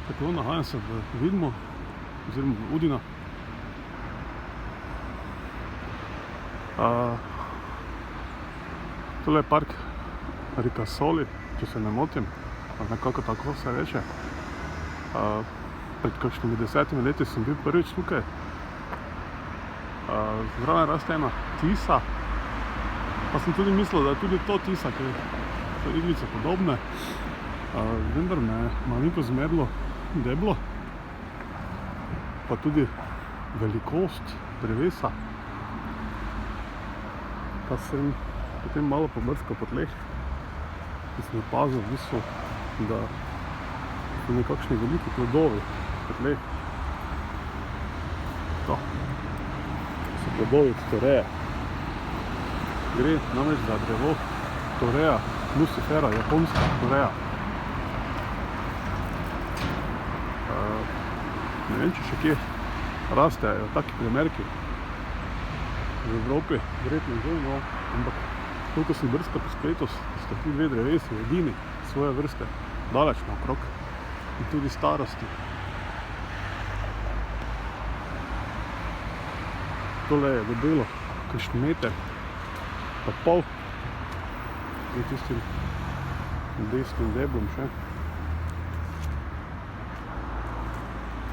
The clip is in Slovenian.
Tako, nahajam se v Vidmu, oziroma v Udinah. Tole je park Ricasoli, če se ne motim, nekako tako se reče. Pred kakšnimi 10 leti sem bil prvič tukaj. Zraven raste ena tisa, pa sem tudi mislil, da je tudi to tisa, ker so iglice podobne. Vendar me je malinko zmedlo deblo, pa tudi velikost drevesa. Pa sem potem malo pobrskal po tleh in sem opazil v bistvu, da so nekakšni veliki plodovi po tleh. To so plodovi toreje. Gre namreč za drevo toreja nucifera, japonska toreja. Ne vem, če še kje rastejo taki primerki v Evropi, verjetno že, no, ampak koliko sem brskal po spletu, sta ti dve drevesi edini svoje vrste, daleč naokrog in tudi starosti. Tole je debelo kakšen meter pa pol, z tistim desnim deblom še.